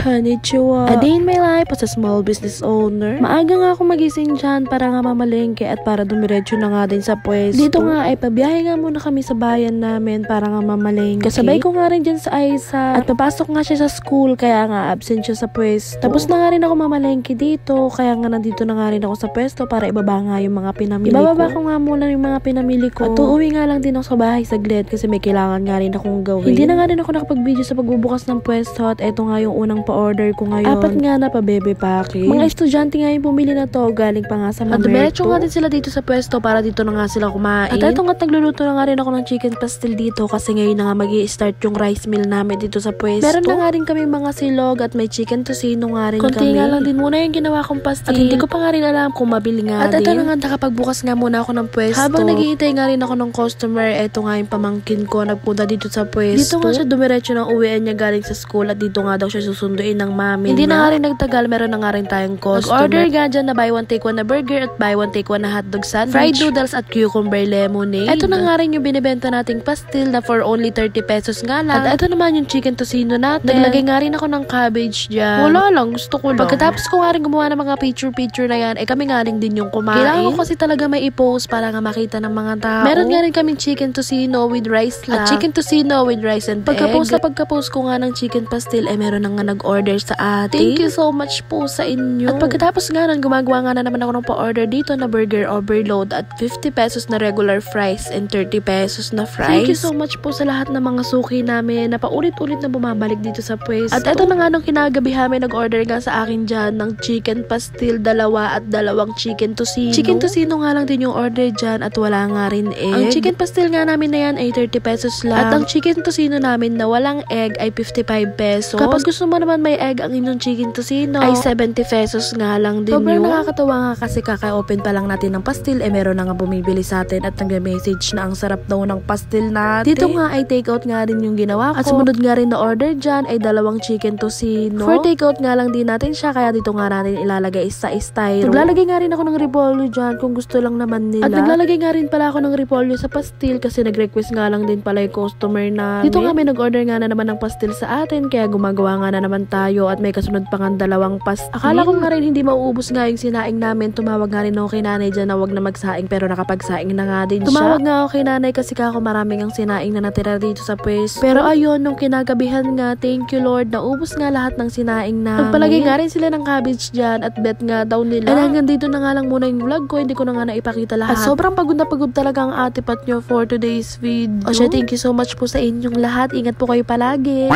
Konnichiwa. A day in my life as a small business owner. Maaga nga ako magising dyan para nga mamalengke at para dumiretso na nga din sa pwesto. Dito nga ay pabiyahe nga muna kami sa bayan namin para nga mamalengke. Kasabay ko nga rin dyan sa Aisa at papasok nga siya sa school kaya nga absent siya sa pwesto. Tapos na nga rin ako mamalengke dito kaya nga nandito na nga rin ako sa pwesto para ibaba nga yung mga pinamili ko. Ibababa ko nga muna yung mga pinamili ko. At uuwi nga lang din ako sa bahay saglit kasi may kailangan nga rin akong gawin. Hindi na nga din ako nakapag-video sa pagbubukas ng pwesto at eto nga yung unang pa-order ko ngayon. Apat nga na pa baby packing. Mga estudyante nga yung bumili na to, galing pa nga sa Mamerto. At dumiretso nga din sila dito sa pwesto para dito na nga sila kumain. At eto nga nagluluto na nga rin ako ng chicken pastel dito kasi ngayon na nga magi-start yung rice meal namin dito sa pwesto. Meron na nga rin kami mga silog at may chicken tocino nga rin kami. Konti nga lang din muna yung ginawa kong pastel. At hindi ko pa nga rin alam kung mabili nga din. At eto na nga nakapagbukas nga muna ako ng pwesto. Habang naghihintay nga rin ako ng customer, eto nga yung pamangkin ko nagpunta dito sa pwesto. Dito nga siya dumiretso ng uwian niya galing sa school at dito nga daw siya susunduin ng mami. Hindi na nga rin nagtagal, meron na nga rin tayong customer. Nag-order nga dyan na buy one take one na burger at buy one take one na hotdog sandwich, fried noodles at cucumber lemonade. Ito na nga rin yung binibenta nating pastil na for only 30 pesos nga lang. At ito naman yung chicken tocino natin. Naglagay nga rin ako ng cabbage dyan. Wala lang, gusto ko lang. Pagkatapos ko nga rin gumawa ng mga picture na yan, kami nga rin din yung kumain. Kailangan ko kasi talaga may i-post para nga makita ng mga tao. Meron nga rin kaming chicken tocino with rice lang. At chicken tocino with rice and pagka-post ko nga ng chicken pastil, meron na nga nag-order sa atin. Thank you so much po sa inyo. At pagkatapos nga nun, gumagawa nga na naman ako ng pa-order dito na burger overload at 50 pesos na regular fries and 30 pesos na fries. Thank you so much po sa lahat ng mga suki namin na paulit-ulit na bumabalik dito sa pwesto. At eto na nga nung kinagabi nag-order nga sa akin dyan ng chicken pastil, 2 at 2 chicken tocino. Chicken tocino nga lang din yung order dyan at wala nga rin egg. Ang chicken pastil nga namin na yan ay 30 pesos lang. At ang chicken tocino namin na walang egg ay 55 pesos. Kapag gusto mo naman may egg ang inyong chicken tocino ay 70 pesos nga lang din yun. Sobrang nakakatawa nga kasi kaka-open pa lang natin ng pastil meron na nga bumibili sa atin at nag-message na ang sarap daw ng pastil natin. Dito nga ay take out nga rin yung ginawa ko. At sumunod nga rin na order dyan ay 2 chicken tocino. For take out nga lang din natin siya kaya dito nga natin ilalagay sa styro. Naglalagay nga rin ako ng repolyo dyan kung gusto lang naman nila. At naglalagay nga rin pala ako ng repolyo sa pastil kasi nag-request nga lang din pala yung customer namin. Dito nga may nag-order nga na naman ng pastil sa atin kaya gumagawa nga na naman tayo at may kasunod pa nga 2 pastil. Akala ko nga rin hindi mauubos nga yung sinaing namin. Tumawag nga rin ako kay nanay dyan na wag na magsaing pero nakapagsaing na nga din siya. Tumawag nga ako kay nanay kasi kako maraming ang sinaing na natira dito sa pwesto. Pero ayun, nung kinagabihan nga, thank you Lord, naubos nga lahat ng sinaing namin. Nagpalagay nga rin sila ng cabbage dyan at bet nga daw nila. And hanggang dito na nga lang muna yung vlog ko, hindi ko na nga naipakita lahat. At sobrang pagod na pagod talaga ang ate pat nyo for today's video. O siya, thank you so much po sa inyong lahat. Ingat po kayo palagi.